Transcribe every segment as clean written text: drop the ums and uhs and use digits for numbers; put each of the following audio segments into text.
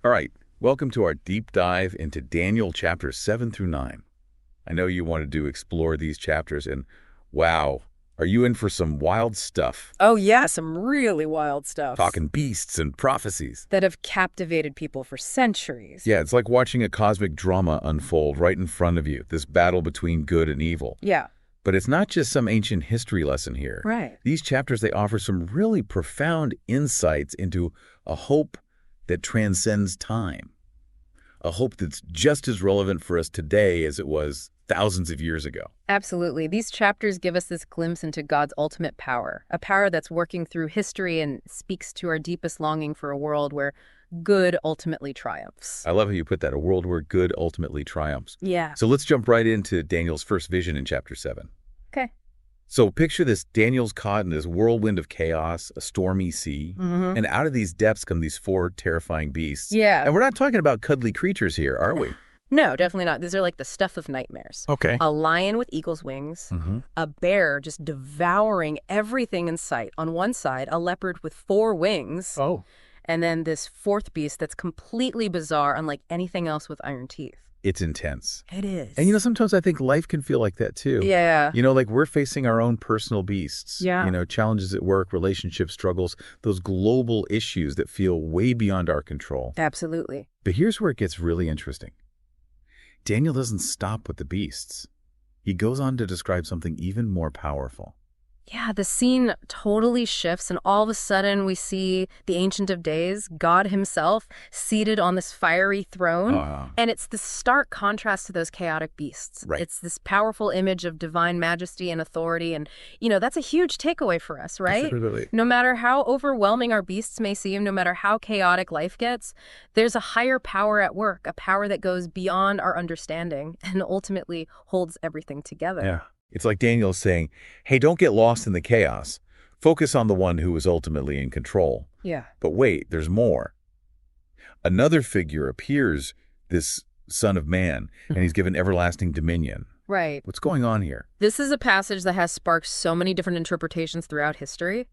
All right, welcome to our deep dive into Daniel chapters 7 through 9. I know you wanted to explore these chapters, and wow, are you in for some wild stuff? Oh, yeah, some really wild stuff Talking beasts and prophecies. that have captivated people for centuries. Yeah, it's like watching a cosmic drama unfold right in front of you, this battle between good and evil. Yeah, But it's not just some ancient history lesson here. right. These chapters, they offer some really profound insights into a hope that transcends time. A hope that's just as relevant for us today as it was thousands of years ago. Absolutely. These chapters give us this glimpse into God's ultimate power, a power that's working through history and speaks to our deepest longing for a world where good ultimately triumphs. I love how you put that, a world where good ultimately triumphs. Yeah. So let's jump right into Daniel's first vision in chapter 7. Okay. So picture this, Daniel's caught in this whirlwind of chaos, a stormy sea, and out of these depths come these four terrifying beasts. Yeah. And we're not talking about cuddly creatures here, are we? No, definitely not. These are like the stuff of nightmares. Okay. A lion with eagle's wings, a bear just devouring everything in sight. On one side, a leopard with 4 wings, Oh. and then this fourth beast that's completely bizarre, unlike anything else with iron teeth. It's intense. It is. And sometimes I think life can feel like that too. Yeah. Like we're facing our own personal beasts. Yeah. Challenges at work, relationship struggles, those global issues that feel way beyond our control. Absolutely. But here's where it gets really interesting. Daniel doesn't stop with the beasts. He goes on to describe something even more powerful. Yeah, the scene totally shifts, and all of a sudden we see the Ancient of Days, God himself, seated on this fiery throne. And it's this stark contrast to those chaotic beasts. Right. It's this powerful image of divine majesty and authority. And, that's a huge takeaway for us, right? Absolutely. No matter how overwhelming our beasts may seem, no matter how chaotic life gets, there's a higher power at work, a power that goes beyond our understanding and ultimately holds everything together. Yeah. It's like Daniel saying, hey, don't get lost in the chaos. Focus on the one who is ultimately in control. Yeah. But wait, there's more. Another figure appears, this Son of Man, and he's given everlasting dominion. Right. What's going on here? This is a passage that has sparked so many different interpretations throughout history.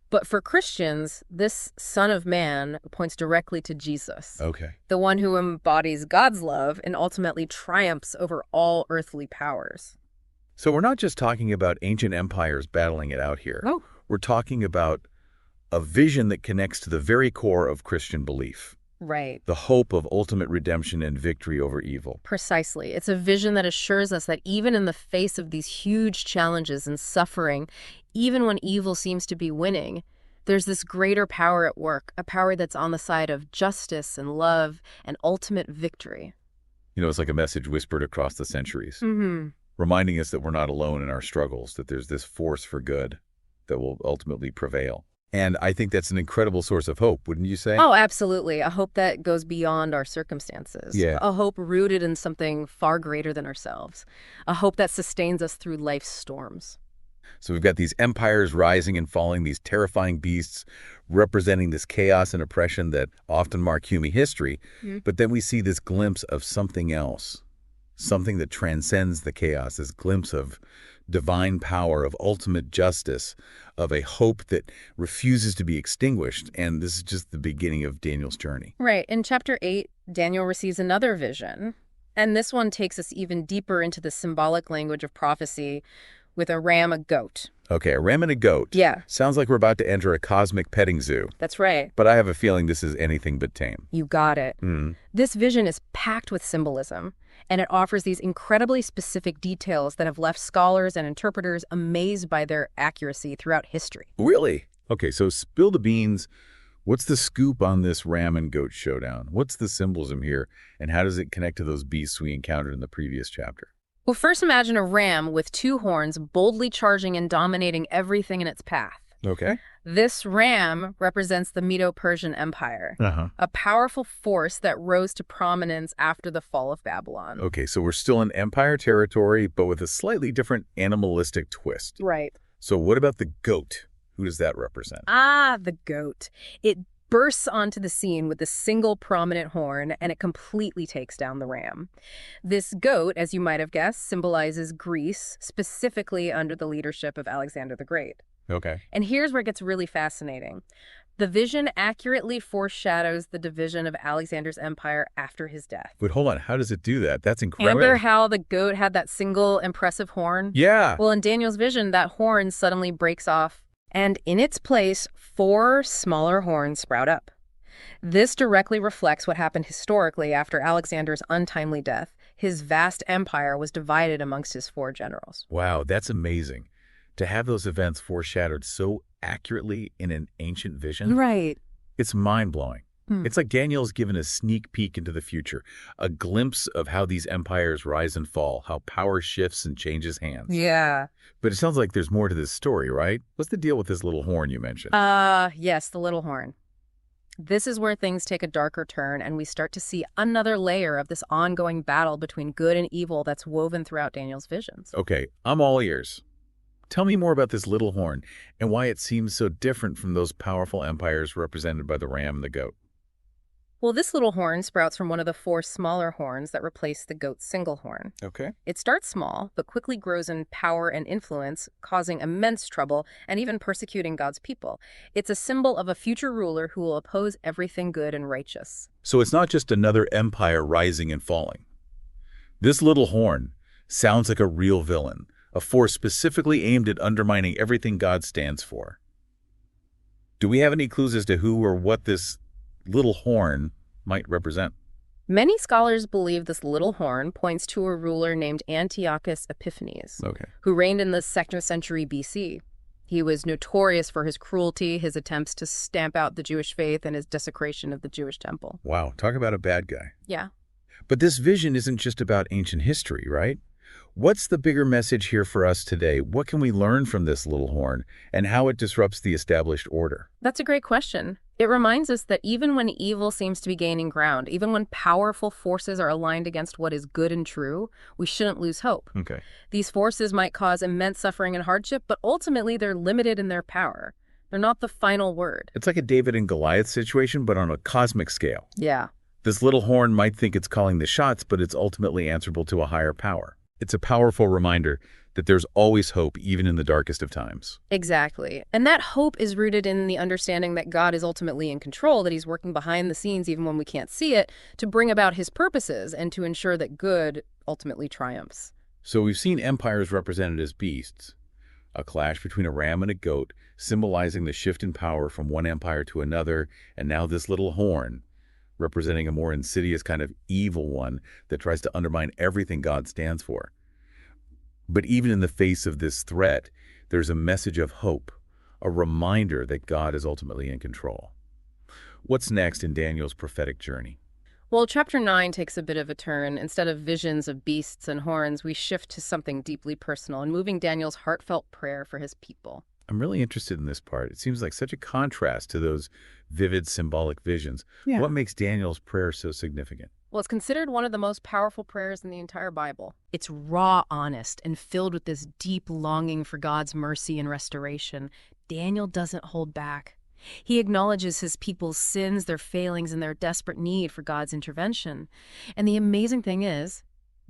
But for Christians, this Son of Man points directly to Jesus, Okay. the one who embodies God's love and ultimately triumphs over all earthly powers. So we're not just talking about ancient empires battling it out here. Oh. We're talking about a vision that connects to the very core of Christian belief. Right. The hope of ultimate redemption and victory over evil. Precisely. It's a vision that assures us that even in the face of these huge challenges and suffering, even when evil seems to be winning, there's this greater power at work, a power that's on the side of justice and love and ultimate victory. It's like a message whispered across the centuries, reminding us that we're not alone in our struggles, that there's this force for good that will ultimately prevail. And I think that's an incredible source of hope, wouldn't you say? Oh, absolutely. A hope that goes beyond our circumstances. Yeah. A hope rooted in something far greater than ourselves. A hope that sustains us through life's storms. So we've got these empires rising and falling, these terrifying beasts representing this chaos and oppression that often mark human history. But then we see this glimpse of something else, something that transcends the chaos, this glimpse of divine power, of ultimate justice, of a hope that refuses to be extinguished. And this is just the beginning of Daniel's journey. Right. In chapter 8, Daniel receives another vision. And this one takes us even deeper into the symbolic language of prophecy with a ram, a goat. Okay, a ram and a goat. Yeah. Sounds like we're about to enter a cosmic petting zoo. That's right. But I have a feeling this is anything but tame. You got it. This vision is packed with symbolism, and it offers these incredibly specific details that have left scholars and interpreters amazed by their accuracy throughout history. Really? Okay, so spill the beans. What's the scoop on this ram and goat showdown? What's the symbolism here, and how does it connect to those beasts we encountered in the previous chapter? Well, first imagine a ram with 2 horns boldly charging and dominating everything in its path. Okay. This ram represents the Medo-Persian Empire, a powerful force that rose to prominence after the fall of Babylon. Okay, so we're still in empire territory, but with a slightly different animalistic twist. Right. So what about the goat? Who does that represent? Ah, the goat. It bursts onto the scene with a single prominent horn, and it completely takes down the ram. This goat, as you might have guessed, symbolizes Greece, specifically under the leadership of Alexander the Great. Okay. And here's where it gets really fascinating. The vision accurately foreshadows the division of Alexander's empire after his death. But hold on, how does it do that? That's Remember incredible. how the goat had that single impressive horn? Yeah. Well, in Daniel's vision, that horn suddenly breaks off, and in its place, 4 smaller horns sprout up. This directly reflects what happened historically after Alexander's untimely death. His vast empire was divided amongst his 4 generals. Wow, that's amazing. To have those events foreshadowed so accurately in an ancient vision, Right. it's mind-blowing. It's like Daniel's given a sneak peek into the future, a glimpse of how these empires rise and fall, how power shifts and changes hands. Yeah. But it sounds like there's more to this story, right? What's the deal with this little horn you mentioned? Yes, the little horn. This is where things take a darker turn, and we start to see another layer of this ongoing battle between good and evil that's woven throughout Daniel's visions. Okay, I'm all ears. Tell me more about this little horn and why it seems so different from those powerful empires represented by the ram and the goat. Well, this little horn sprouts from one of the 4 smaller horns that replace the goat's single horn. Okay. It starts small, but quickly grows in power and influence, causing immense trouble and even persecuting God's people. It's a symbol of a future ruler who will oppose everything good and righteous. So it's not just another empire rising and falling. This little horn sounds like a real villain, a force specifically aimed at undermining everything God stands for. Do we have any clues as to who or what this little horn might represent? Many scholars believe this little horn points to a ruler named Antiochus Epiphanes, Okay. who reigned in the 2nd century BC. He was notorious for his cruelty, his attempts to stamp out the Jewish faith, and his desecration of the Jewish temple. Wow, talk about a bad guy. Yeah. But this vision isn't just about ancient history, right? What's the bigger message here for us today? What can we learn from this little horn and how it disrupts the established order? That's a great question. It reminds us that even when evil seems to be gaining ground, even when powerful forces are aligned against what is good and true, we shouldn't lose hope. Okay. These forces might cause immense suffering and hardship, but ultimately they're limited in their power. They're not the final word. It's like a David and Goliath situation, but on a cosmic scale. Yeah. This little horn might think it's calling the shots, but it's ultimately answerable to a higher power. It's a powerful reminder that there's always hope, even in the darkest of times. Exactly. And that hope is rooted in the understanding that God is ultimately in control, that he's working behind the scenes even when we can't see it, to bring about his purposes and to ensure that good ultimately triumphs. So we've seen empires represented as beasts, a clash between a ram and a goat, symbolizing the shift in power from one empire to another, and now this little horn, representing a more insidious kind of evil one that tries to undermine everything God stands for. But even in the face of this threat, there's a message of hope, a reminder that God is ultimately in control. What's next in Daniel's prophetic journey? Well, chapter 9 takes a bit of a turn. Instead of visions of beasts and horns, we shift to something deeply personal and moving Daniel's heartfelt prayer for his people. I'm really interested in this part. It seems like such a contrast to those vivid symbolic visions. Yeah. What makes Daniel's prayer so significant? Well, it's considered one of the most powerful prayers in the entire Bible. It's raw, honest, and filled with this deep longing for God's mercy and restoration. Daniel doesn't hold back. He acknowledges his people's sins, their failings, and their desperate need for God's intervention. And the amazing thing is,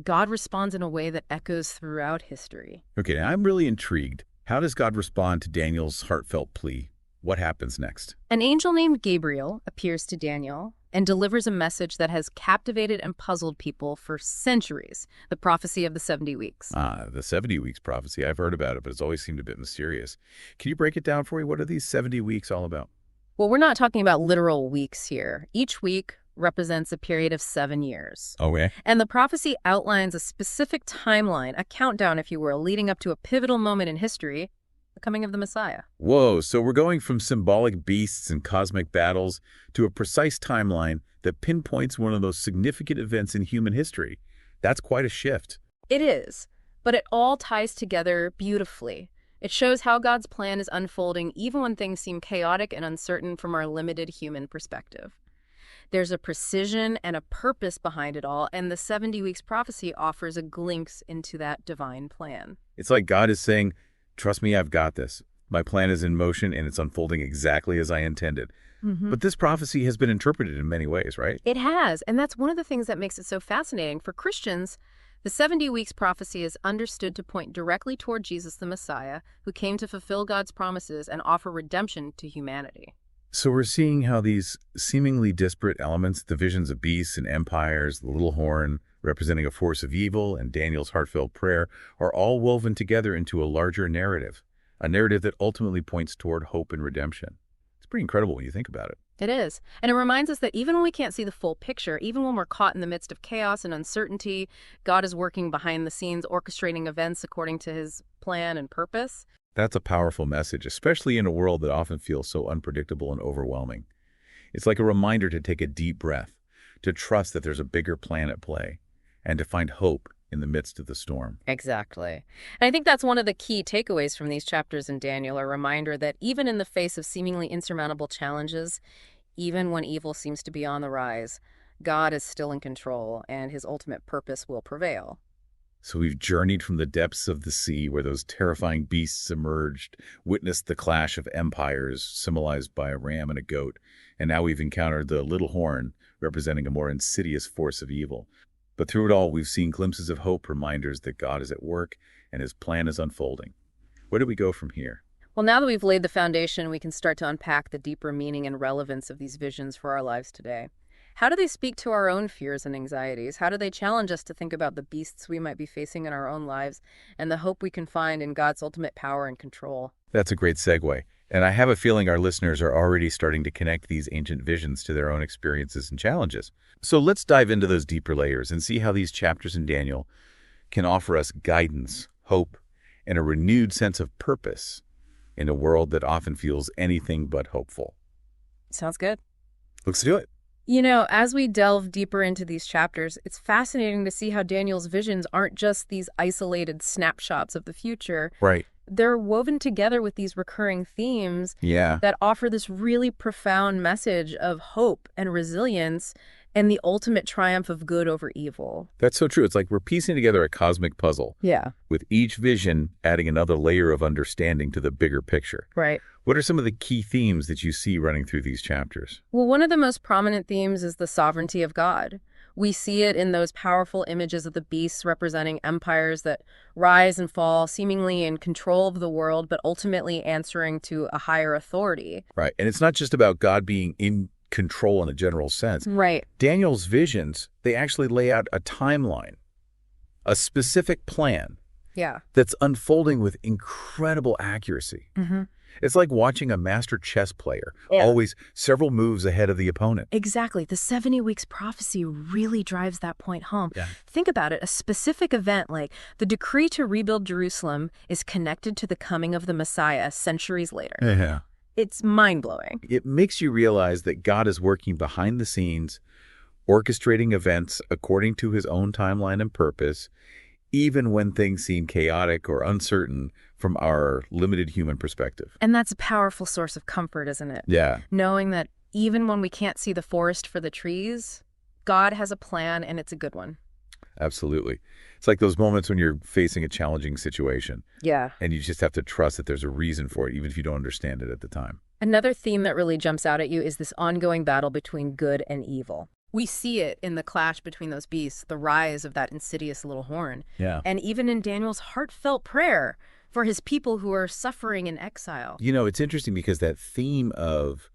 God responds in a way that echoes throughout history. Okay, now I'm really intrigued. How does God respond to Daniel's heartfelt plea? What happens next? An angel named Gabriel appears to Daniel and delivers a message that has captivated and puzzled people for centuries, the prophecy of the 70 weeks. The 70 weeks prophecy. I've heard about it, but it's always seemed a bit mysterious. Can you break it down for me? What are these 70 weeks all about? Well, we're not talking about literal weeks here. Each week represents a period of 7 years. Okay. And the prophecy outlines a specific timeline, a countdown, if you will, leading up to a pivotal moment in history, the coming of the Messiah. Whoa, so we're going from symbolic beasts and cosmic battles to a precise timeline that pinpoints one of those significant events in human history. That's quite a shift. It is, but it all ties together beautifully. It shows how God's plan is unfolding even when things seem chaotic and uncertain from our limited human perspective. There's a precision and a purpose behind it all, and the 70 weeks prophecy offers a glimpse into that divine plan. It's like God is saying, trust me, I've got this. My plan is in motion and it's unfolding exactly as I intended. But this prophecy has been interpreted in many ways, right? It has, and that's one of the things that makes it so fascinating. For Christians, the 70 weeks prophecy is understood to point directly toward Jesus the Messiah, who came to fulfill God's promises and offer redemption to humanity. So we're seeing how these seemingly disparate elements, the visions of beasts and empires, the little horn representing a force of evil, and Daniel's heartfelt prayer, are all woven together into a larger narrative, a narrative that ultimately points toward hope and redemption. It's pretty incredible when you think about it. It is. And it reminds us that even when we can't see the full picture, even when we're caught in the midst of chaos and uncertainty, God is working behind the scenes, orchestrating events according to his plan and purpose. That's a powerful message, especially in a world that often feels so unpredictable and overwhelming. It's like a reminder to take a deep breath, to trust that there's a bigger plan at play, and to find hope in the midst of the storm. Exactly. And I think that's one of the key takeaways from these chapters in Daniel, a reminder that even in the face of seemingly insurmountable challenges, even when evil seems to be on the rise, God is still in control and his ultimate purpose will prevail. So we've journeyed from the depths of the sea where those terrifying beasts emerged, witnessed the clash of empires symbolized by a ram and a goat, and now we've encountered the little horn representing a more insidious force of evil. But through it all, we've seen glimpses of hope, reminders that God is at work and his plan is unfolding. Where do we go from here? Well, now that we've laid the foundation, we can start to unpack the deeper meaning and relevance of these visions for our lives today. How do they speak to our own fears and anxieties? How do they challenge us to think about the beasts we might be facing in our own lives and the hope we can find in God's ultimate power and control? That's a great segue. And I have a feeling our listeners are already starting to connect these ancient visions to their own experiences and challenges. So let's dive into those deeper layers and see how these chapters in Daniel can offer us guidance, hope, and a renewed sense of purpose in a world that often feels anything but hopeful. Sounds good. Let's do it. You know, as we delve deeper into these chapters, it's fascinating to see how Daniel's visions aren't just these isolated snapshots of the future. Right. They're woven together with these recurring themes Yeah. that offer this really profound message of hope and resilience and the ultimate triumph of good over evil. That's so true. It's like we're piecing together a cosmic puzzle, Yeah, with each vision adding another layer of understanding to the bigger picture. right. What are some of the key themes that you see running through these chapters? Well, one of the most prominent themes is the sovereignty of God. We see it in those powerful images of the beasts representing empires that rise and fall, seemingly in control of the world, but ultimately answering to a higher authority. Right. And it's not just about God being in control in a general sense. Right. Daniel's visions, they actually lay out a timeline, a specific plan Yeah. that's unfolding with incredible accuracy. Mm-hmm. It's like watching a master chess player, Yeah. always several moves ahead of the opponent. Exactly. The 70 weeks prophecy really drives that point home. Yeah. Think about it. A specific event like the decree to rebuild Jerusalem is connected to the coming of the Messiah centuries later. Yeah. It's mind-blowing. It makes you realize that God is working behind the scenes, orchestrating events according to his own timeline and purpose, even when things seem chaotic or uncertain from our limited human perspective. And that's a powerful source of comfort, isn't it? Yeah. Knowing that even when we can't see the forest for the trees, God has a plan and it's a good one. Absolutely. It's like those moments when you're facing a challenging situation Yeah. and you just have to trust that there's a reason for it, even if you don't understand it at the time. Another theme that really jumps out at you is this ongoing battle between good and evil. We see it in the clash between those beasts, the rise of that insidious little horn, Yeah. and even in Daniel's heartfelt prayer for his people who are suffering in exile. You know, it's interesting because that theme of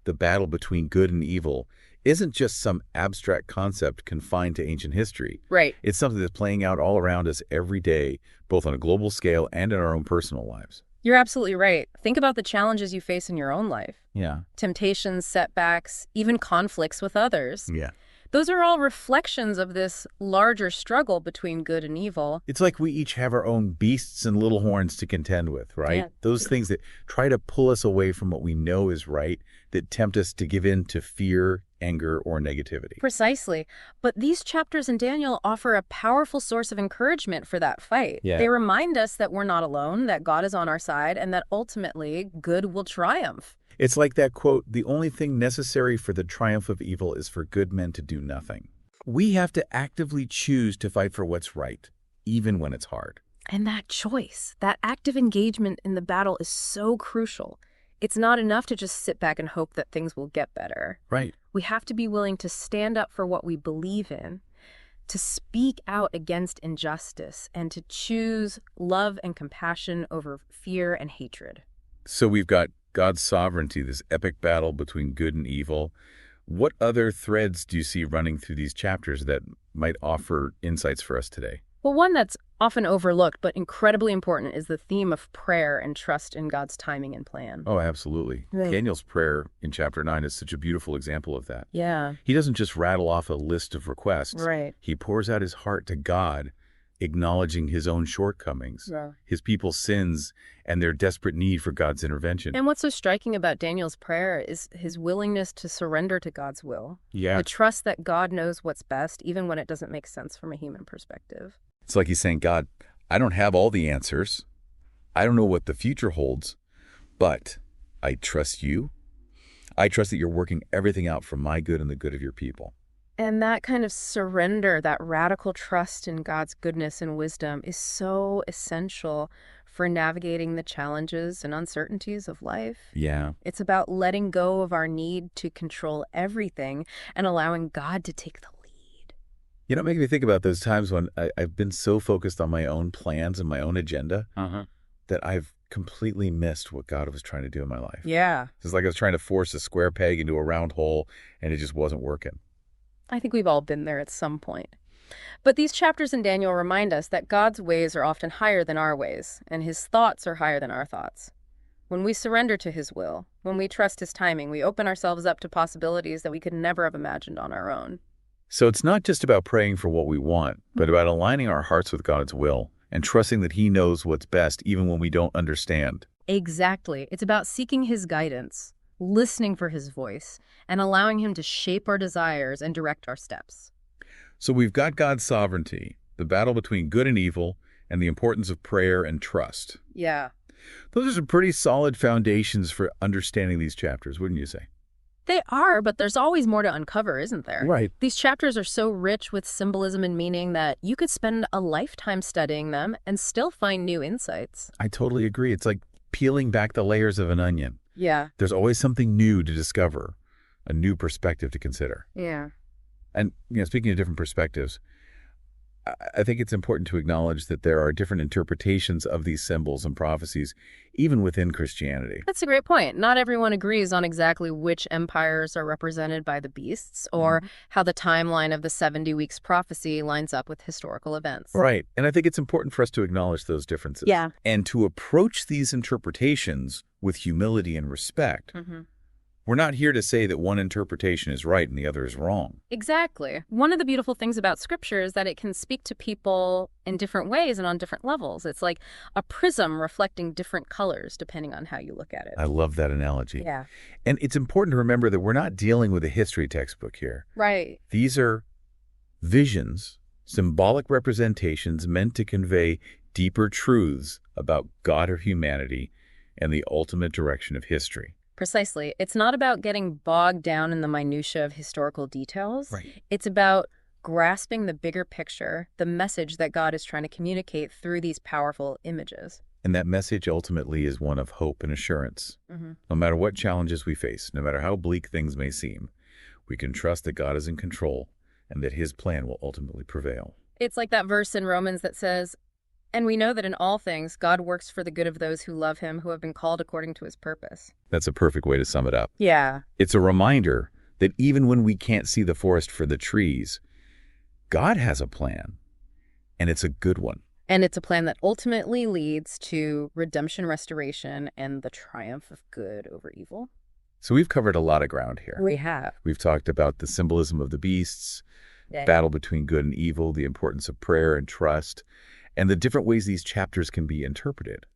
the battle between good and evil isn't just some abstract concept confined to ancient history. Right. It's something that's playing out all around us every day, both on a global scale and in our own personal lives. You're absolutely right. Think about the challenges you face in your own life. Yeah. Temptations, setbacks, even conflicts with others. Yeah. Those are all reflections of this larger struggle between good and evil. It's like we each have our own beasts and little horns to contend with, right? Yeah. Those things that try to pull us away from what we know is right, that tempt us to give in to fear, anger, or negativity. Precisely. But these chapters in Daniel offer a powerful source of encouragement for that fight. Yeah. They remind us that we're not alone, that God is on our side, and that ultimately good will triumph. It's like that quote, "The only thing necessary for the triumph of evil is for good men to do nothing." We have to actively choose to fight for what's right, even when it's hard. And that choice, that active engagement in the battle is so crucial. It's not enough to just sit back and hope that things will get better. Right. We have to be willing to stand up for what we believe in, to speak out against injustice, and to choose love and compassion over fear and hatred. So we've got God's sovereignty, this epic battle between good and evil. What other threads do you see running through these chapters that might offer insights for us today? Well, one that's often overlooked but incredibly important is the theme of prayer and trust in God's timing and plan. Oh, absolutely. Right. Daniel's prayer in chapter 9 is such a beautiful example of that. Yeah. He doesn't just rattle off a list of requests. Right. He pours out his heart to God, acknowledging his own shortcomings, Yeah. his people's sins, and their desperate need for God's intervention. And what's so striking about Daniel's prayer is his willingness to surrender to God's will. Yeah. The trust that God knows what's best, even when it doesn't make sense from a human perspective. It's like he's saying, God, I don't have all the answers. I don't know what the future holds, but I trust you. I trust that you're working everything out for my good and the good of your people. And that kind of surrender, that radical trust in God's goodness and wisdom is so essential for navigating the challenges and uncertainties of life. Yeah. It's about letting go of our need to control everything and allowing God to take the lead. You know, it makes me think about those times when I've been so focused on my own plans and my own agenda that I've completely missed what God was trying to do in my life. Yeah. It's like I was trying to force a square peg into a round hole, and it just wasn't working. I think we've all been there at some point. But these chapters in Daniel remind us that God's ways are often higher than our ways, and his thoughts are higher than our thoughts. When we surrender to his will, when we trust his timing, we open ourselves up to possibilities that we could never have imagined on our own. So it's not just about praying for what we want, but about aligning our hearts with God's will and trusting that he knows what's best even when we don't understand. Exactly. It's about seeking his guidance, listening for his voice, and allowing him to shape our desires and direct our steps. So we've got God's sovereignty, the battle between good and evil, and the importance of prayer and trust. Yeah. Those are some pretty solid foundations for understanding these chapters, wouldn't you say? They are, but there's always more to uncover, isn't there? Right. These chapters are so rich with symbolism and meaning that you could spend a lifetime studying them and still find new insights. I totally agree. It's like peeling back the layers of an onion. Yeah. There's always something new to discover, a new perspective to consider. Yeah. And, speaking of different perspectives, I think it's important to acknowledge that there are different interpretations of these symbols and prophecies, even within Christianity. That's a great point. Not everyone agrees on exactly which empires are represented by the beasts or how the timeline of the 70 weeks prophecy lines up with historical events. Right. And I think it's important for us to acknowledge those differences. Yeah. And to approach these interpretations with humility and respect. We're not here to say that one interpretation is right and the other is wrong. Exactly. One of the beautiful things about Scripture is that it can speak to people in different ways and on different levels. It's like a prism reflecting different colors depending on how you look at it. I love that analogy. Yeah. And it's important to remember that we're not dealing with a history textbook here. Right. These are visions, symbolic representations meant to convey deeper truths about God or humanity and the ultimate direction of history. Precisely. It's not about getting bogged down in the minutia of historical details. Right. It's about grasping the bigger picture, the message that God is trying to communicate through these powerful images. And that message ultimately is one of hope and assurance. No matter what challenges we face, no matter how bleak things may seem, we can trust that God is in control and that his plan will ultimately prevail. It's like that verse in Romans that says, "And we know that in all things God works for the good of those who love him, who have been called according to his purpose." That's a perfect way to sum it up. Yeah. It's a reminder that even when we can't see the forest for the trees, God has a plan, and it's a good one. And it's a plan that ultimately leads to redemption, restoration, and the triumph of good over evil. So we've covered a lot of ground here. We have. We've talked about the symbolism of the beasts, battle between good and evil, the importance of prayer and trust, and the different ways these chapters can be interpreted.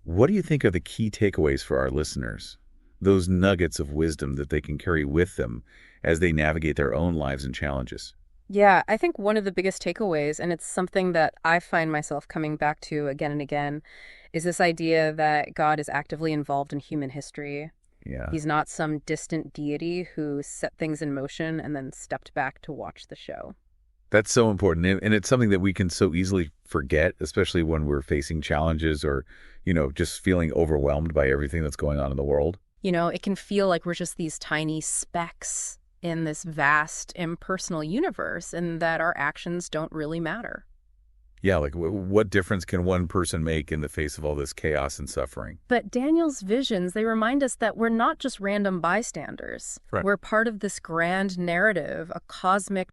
What do you think are the key takeaways for our listeners? Those nuggets of wisdom that they can carry with them as they navigate their own lives and challenges? Yeah, I think one of the biggest takeaways, and it's something that I find myself coming back to again and again, is this idea that God is actively involved in human history. Yeah. He's not some distant deity who set things in motion and then stepped back to watch the show. That's so important. And it's something that we can so easily forget, especially when we're facing challenges or, just feeling overwhelmed by everything that's going on in the world. It can feel like we're just these tiny specks in this vast, impersonal universe and that our actions don't really matter. Yeah, like what difference can one person make in the face of all this chaos and suffering? But Daniel's visions, they remind us that we're not just random bystanders. Right. We're part of this grand narrative, a cosmic